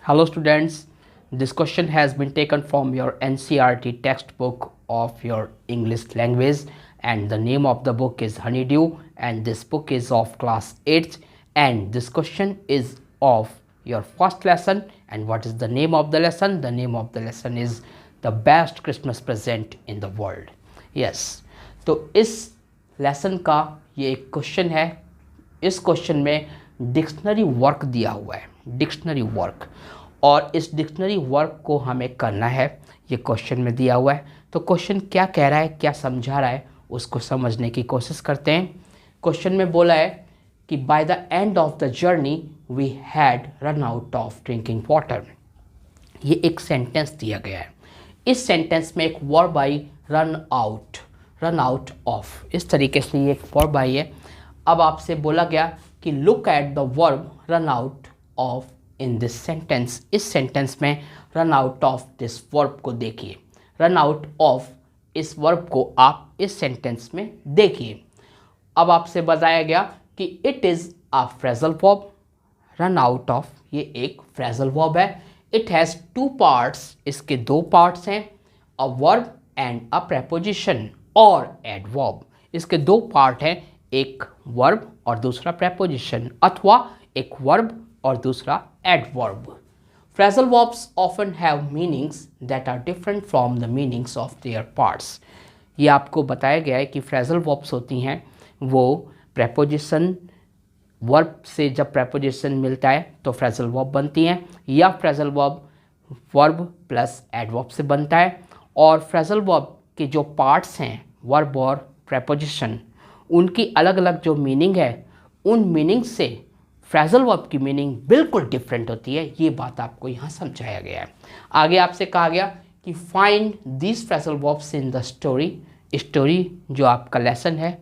Hello students, this question has been taken from your NCERT textbook of your English language, and the name of the book is Honeydew, and this book is of class 8th, and this question is of your first lesson. And what is the name of the lesson? The name of the lesson is the best Christmas present in the world. Yes, तो इस lesson का ये एक question है। इस question में dictionary work दिया हुआ है, डिक्शनरी वर्क, और इस डिक्शनरी वर्क को हमें करना है। ये क्वेश्चन में दिया हुआ है, तो क्वेश्चन क्या कह रहा है, क्या समझा रहा है, उसको समझने की कोशिश करते हैं। क्वेश्चन में बोला है कि by the end of the journey we had run out of drinking water. ये एक सेंटेंस दिया गया है। इस सेंटेंस में एक verb I run out of, इस तरीके से ये एक वर्ब आई है। अब आपसे बोला गया कि look at the verb run out of in this sentence. इस सेंटेंस में run out of this verb को देखिए। रन आउट ऑफ इस वर्ब को आप इस सेंटेंस में देखिए। अब आपसे बताया गया कि it is a phrasal verb. Run out of ये एक फ्रेजल वर्ब है। इट हैज़ टू पार्ट्स, इसके दो पार्ट्स हैं, a verb and a preposition और एडवर्ब। इसके दो पार्ट हैं, एक वर्ब और दूसरा प्रेपोजिशन, अथवा एक वर्ब और दूसरा adverb. Phrasal verbs often have meanings that are different from the meanings of their parts. ये आपको बताया गया है कि फ्रेजल वर्ब्स होती हैं वो प्रेपोजिशन, वर्ब से जब प्रेपोजिशन मिलता है तो फ्रेजल वर्ब बनती हैं, या फ्रेजल वर्ब प्लस एडवर्ब से बनता है। और फ्रेजल वर्ब के जो पार्ट्स हैं, वर्ब और प्रेपोजिशन, उनकी अलग अलग जो मीनिंग है, उन मीनिंग से फ्रेजल वर्ब की मीनिंग बिल्कुल डिफरेंट होती है। ये बात आपको यहाँ समझाया गया है। आगे आपसे कहा गया कि find this phrasal verbs in the story. Story जो आपका लेसन है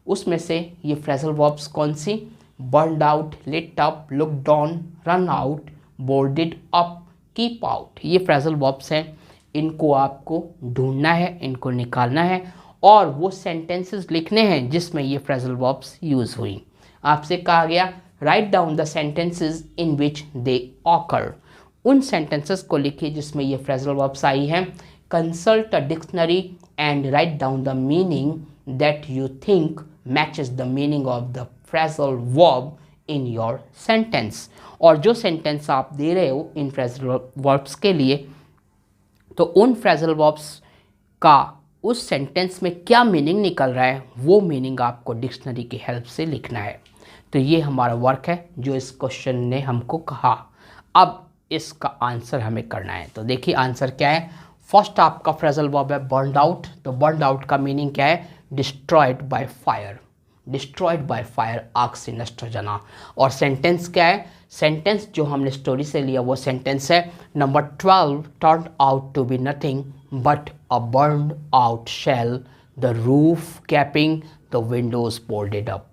उसमें से ये फ्रेजल वर्ब्स कौन सी? Burned out, lit up, look down, run out, boarded up, keep out. ये फ्रेजल वर्ब्स हैं। इनको आपको ढूंढना है, इनको निकालना है और वो सेंटेंसेस लिखने हैं जिसमें ये फ्रेजल वर्ब्स यूज़ हुई। आपसे कहा गया write down the sentences in which they occur. उन सेंटेंसेस को लिखिए जिसमें ये फ्रेजल वर्ब्स आई हैं। Consult a dictionary and write down the meaning that you think matches the meaning of the phrasal verb in your sentence. और जो sentence आप दे रहे हो इन फ्रेजल वर्ब्स के लिए, तो उन फ्रेजल वर्ब्स का उस सेंटेंस में क्या मीनिंग निकल रहा है, वो मीनिंग आपको डिक्शनरी की हेल्प से लिखना है। तो ये हमारा वर्क है जो इस क्वेश्चन ने हमको कहा। अब इसका आंसर हमें करना है। तो देखिए आंसर क्या है। फर्स्ट आपका फ्रेजल वर्ब है बर्नड आउट। तो बर्नड आउट का मीनिंग क्या है? Destroyed by fire. Destroyed by fire, आग से नष्ट हो जाना। और सेंटेंस क्या है? सेंटेंस जो हमने स्टोरी से लिया वो सेंटेंस है number 12 turned out to be nothing but a burned out shell, the roof capping, the windows boarded up.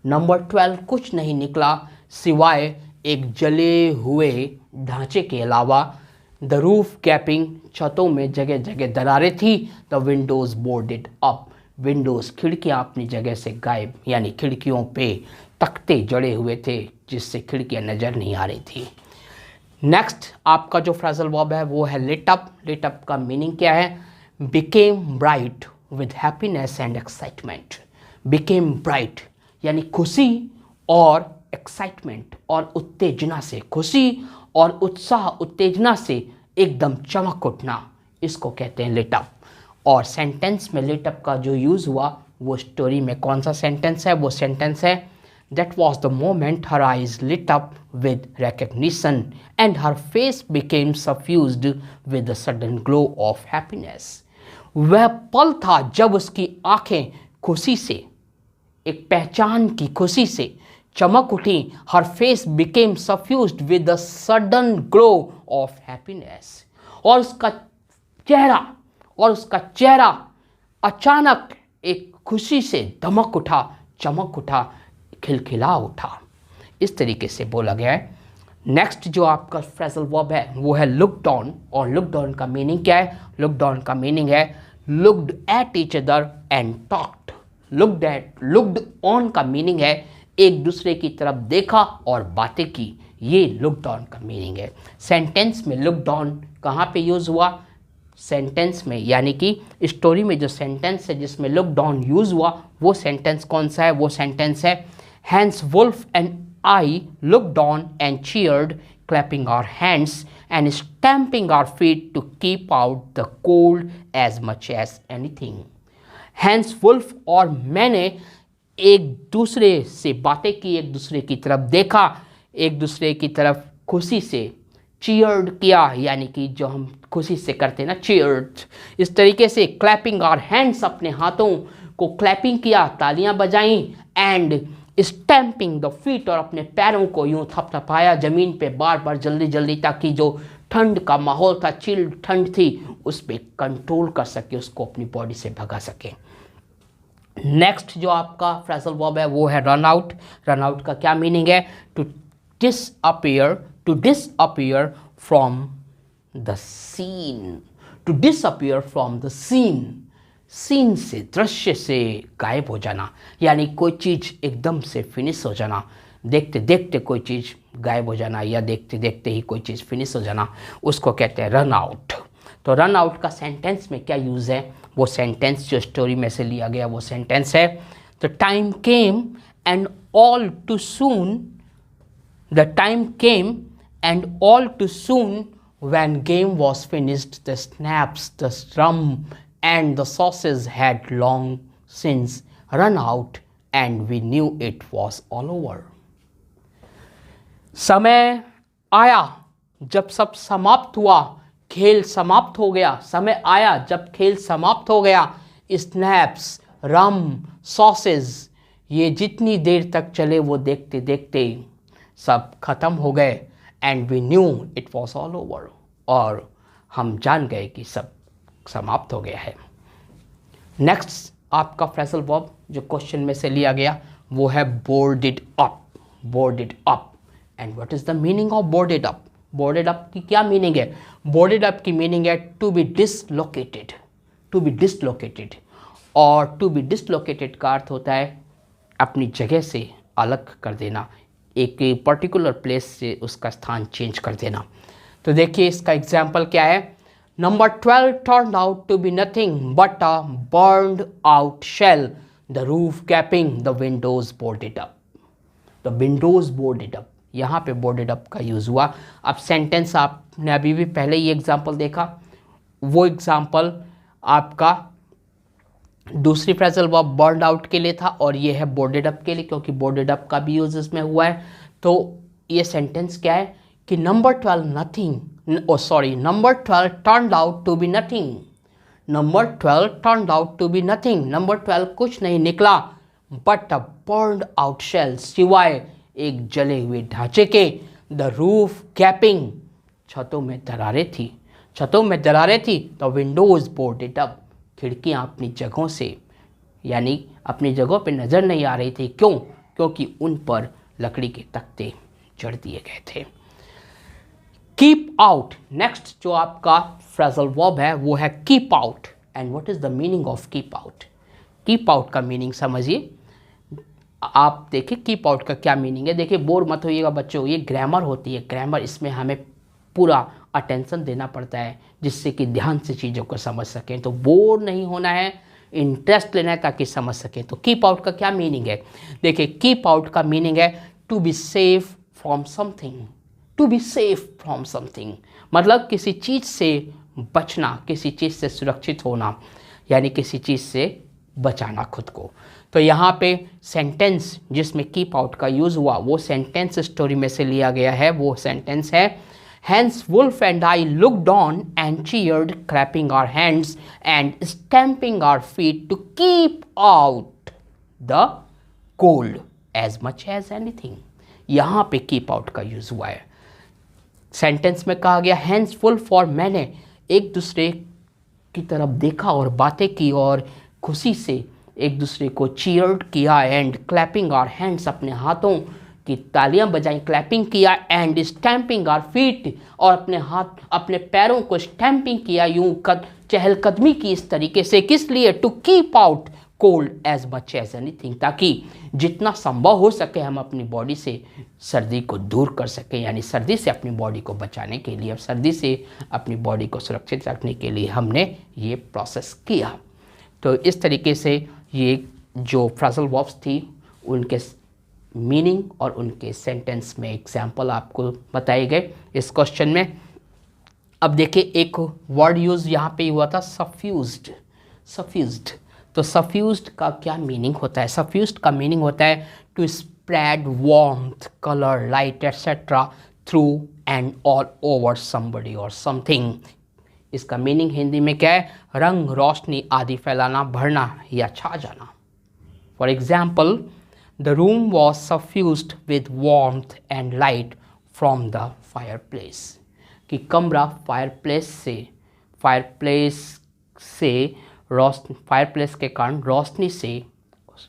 Number 12 कुछ नहीं निकला सिवाय एक जले हुए ढांचे के अलावा, द रूफ कैपिंग, छतों में जगह जगह दरारें थी, the windows boarded up, Windows, खिड़कियाँ अपनी जगह से गायब, यानी खिड़कियों पे तख्ते जड़े हुए थे जिससे खिड़कियाँ नज़र नहीं आ रही थी। नेक्स्ट आपका जो फ्रेजल वर्ब है वो है लिट अप। लिट अप का मीनिंग क्या है? Became bright with happiness and excitement. Became bright यानी खुशी और एक्साइटमेंट और उत्तेजना से, खुशी और उत्साह उत्तेजना से एकदम चमक उठना, इसको कहते हैं लिट अप। और सेंटेंस में लिट अप का जो यूज़ हुआ वो स्टोरी में कौन सा सेंटेंस है? वो सेंटेंस है that was the moment her eyes lit up with recognition and her face became suffused with the sudden glow of happiness. वह पल था जब उसकी आंखें खुशी से, एक पहचान की खुशी से चमक उठी। Her face became suffused with the sudden glow of happiness. और उसका चेहरा अचानक एक खुशी से दमक उठा, चमक उठा, खिलखिला उठा। इस तरीके से बोला गया है। नेक्स्ट जो आपका फ्रेजल वर्ब है वो है लुक डाउन। और लुक डाउन का मीनिंग क्या है? लुक डाउन का मीनिंग है looked at each other and talked. Looked on का मीनिंग है एक दूसरे की तरफ देखा और बातें की, ये लुक डाउन का मीनिंग है। सेंटेंस में लुक डाउन कहाँ पे यूज़ हुआ? सेंटेंस में, यानी कि स्टोरी में जो सेंटेंस है जिसमें लुक डाउन यूज़ हुआ वो सेंटेंस कौन सा है? वो सेंटेंस है Hans Wolf and I look down and cheered clapping our hands and stamping our feet to keep out the cold as much as anything. Hans Wolf और मैंने एक दूसरे से बातें की, एक दूसरे की तरफ देखा, एक दूसरे की तरफ खुशी से चीयर्ड किया, यानी कि जो हम खुशी से करते हैं ना, चीयर्ड, इस तरीके से क्लैपिंग आवर हैंड्स, अपने हाथों को क्लैपिंग किया, तालियां बजाई, एंड स्टैम्पिंग द फीट, और अपने पैरों को यूं थपथपाया ज़मीन पे बार बार जल्दी जल्दी, ताकि जो ठंड का माहौल था, चिल्ड ठंड थी, उस पर कंट्रोल कर सके, उसको अपनी बॉडी से भगा सके। नेक्स्ट जो आपका फ्रेजल वर्ब है वो है रन आउट। रन आउट का क्या मीनिंग है? To disappear, to disappear from the scene, to disappear from the scene, scene से, दृश्य से गायब हो जाना, यानी कोई चीज़ एकदम से फिनिश हो जाना, देखते देखते कोई चीज़ गायब हो जाना, या देखते देखते ही कोई चीज़ फिनिश हो जाना, उसको कहते हैं रन आउट। तो रन आउट का सेंटेंस में क्या यूज़ है? वो सेंटेंस जो स्टोरी में से लिया गया वो सेंटेंस है the time came and all too soon, the time came and all too soon when game was finished, the snaps, the rum and the sauces had long since run out and we knew it was all over. समय आया जब सब समाप्त हुआ, खेल समाप्त हो गया। समय आया जब खेल समाप्त हो गया। स्नैप्स, रम, सॉसेज, ये जितनी देर तक चले वो देखते देखते सब खत्म हो गए। And we knew it was all over, और हम जान गए कि सब समाप्त हो गया है। नेक्स्ट आपका फ्रेजल वर्ब जो क्वेश्चन में से लिया गया वो है boarded up. Boarded up, and what is the meaning of boarded up? Boarded up की क्या मीनिंग है? बोर्डेड अप की मीनिंग है to be dislocated, to be dislocated, और टू बी डिसलोकेटेड का अर्थ होता है अपनी जगह से अलग कर देना, एक पर्टिकुलर प्लेस से उसका स्थान चेंज कर देना। तो देखिए इसका एग्जाम्पल क्या है। Number 12 turn out to be nothing but a burned out shell, the roof capping, the windows boarded up, the windows boarded up. यहाँ पे बोर्डेड अप का यूज़ हुआ। अब सेंटेंस आपने अभी भी पहले ही एग्जाम्पल देखा, वो एग्जाम्पल आपका दूसरी फ्रेजल वर्ब बर्न्ड आउट के लिए था, और ये है बोर्डेड अप के लिए, क्योंकि बोर्डेड अप का भी यूज इसमें हुआ है। तो ये सेंटेंस क्या है कि number 12 nothing, number 12 turned out to be nothing, number 12 turned out to be nothing, number 12 कुछ नहीं निकला, but a burned out shell, सिवाय एक जले हुए ढांचे के, द रूफ गैपिंग, छतों में दरारें थी, छतों में दरारें थी, द विंडोज बोर्डेड अप, खिड़कियाँ अपनी जगहों से, यानी अपनी जगहों पे नज़र नहीं आ रही थी। क्यों? क्योंकि उन पर लकड़ी के तख्ते जड़ दिए गए थे। कीप आउट, नेक्स्ट जो आपका फ्रेजल वर्ब है वो है keep out. And what is the meaning of keep out? Keep out का मीनिंग समझिए। आप देखिए कीप आउट का क्या मीनिंग है। देखिए बोर मत होइएगा बच्चों, ये ग्रामर होती है। ग्रामर, इसमें हमें पूरा अटेंशन देना पड़ता है जिससे कि ध्यान से चीज़ों को समझ सकें। तो बोर नहीं होना है, इंटरेस्ट लेना है ताकि समझ सकें। तो कीप आउट का क्या मीनिंग है? देखिए कीप आउट का मीनिंग है to be safe from something, to be safe from something, मतलब किसी चीज़ से बचना, किसी चीज़ से सुरक्षित होना, यानी किसी चीज़ से बचाना खुद को। तो यहाँ पे सेंटेंस जिसमें कीप आउट का यूज़ हुआ वो सेंटेंस स्टोरी में से लिया गया है। वो सेंटेंस है Hence Wolf and I looked on and cheered, clapping our hands and stamping our feet to keep out the cold as much as anything. यहाँ पे keep out का यूज़ हुआ है। सेंटेंस में कहा गया Hence Wolf, और मैंने एक दूसरे की तरफ देखा और बातें की और खुशी से एक दूसरे को चीयर्ड किया, एंड क्लैपिंग आवर हैंड्स, अपने हाथों की तालियां बजाई, क्लैपिंग किया, एंड स्टैम्पिंग आवर फीट, और अपने हाथ अपने पैरों को स्टैम्पिंग किया, यूं चहलकदमी की इस तरीके से। किस लिए? To keep out, cold as much as anything, ताकि जितना संभव हो सके हम अपनी बॉडी से सर्दी को दूर कर सकें, यानी सर्दी से अपनी बॉडी को बचाने के लिए, सर्दी से अपनी बॉडी को सुरक्षित रखने के लिए हमने ये प्रोसेस किया। तो इस तरीके से ये जो फ्रेजल वर्ब्स थी उनके मीनिंग और उनके सेंटेंस में एग्जाम्पल आपको बताए गए इस क्वेश्चन में। अब देखिए एक वर्ड यूज़ यहाँ पे हुआ था सफ्यूज्ड। सफ्यूज्ड, तो सफ्यूज्ड का क्या मीनिंग होता है? सफ्यूज्ड का मीनिंग होता है to spread warmth, colour, light etcetera through and all over somebody और समथिंग। इसका मीनिंग हिंदी में क्या है? रंग, रोशनी आदि फैलाना, भरना या छा जाना। For example, the room was suffused with warmth and light from the fireplace, कि कमरा फायरप्लेस के कारण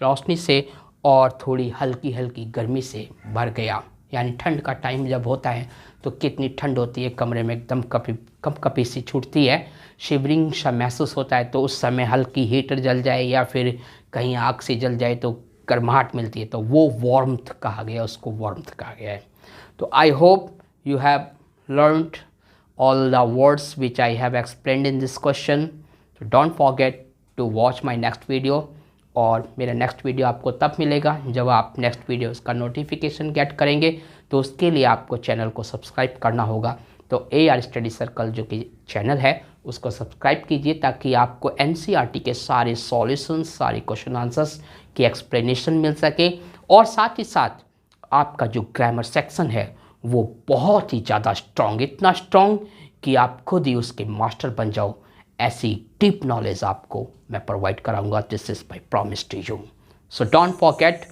रोशनी से और थोड़ी हल्की हल्की गर्मी से भर गया। यानी ठंड का टाइम जब होता है तो कितनी ठंड होती है, कमरे में एकदम कपकपी सी छूटती है, शिवरिंग सा महसूस होता है। तो उस समय हल्की हीटर जल जाए या फिर कहीं आग से जल जाए तो गर्माहट मिलती है, तो वो वार्मथ कहा गया, उसको वार्मथ कहा गया है। तो I hope you have learned all the words which I have explained in this question. So don't forget to watch my next video. और मेरा नेक्स्ट वीडियो आपको तब मिलेगा जब आप नेक्स्ट वीडियो का नोटिफिकेशन गेट करेंगे। तो उसके लिए आपको चैनल को सब्सक्राइब करना होगा। तो AR स्टडी सर्कल जो कि चैनल है उसको सब्सक्राइब कीजिए, ताकि आपको NCERT के सारे सॉल्यूशंस, सारे क्वेश्चन आंसर्स की एक्सप्लेनेशन मिल सके। और साथ ही साथ आपका जो ग्रामर सेक्शन है वो बहुत ही ज़्यादा स्ट्रॉन्ग, इतना स्ट्रॉन्ग कि आप खुद ही उसके मास्टर बन जाओ। ऐसी डीप नॉलेज आपको मैं प्रोवाइड कराऊंगा। This is my promise to you. So don't forget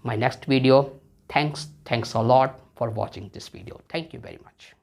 my next video. Thanks a lot for watching this video. Thank you very much.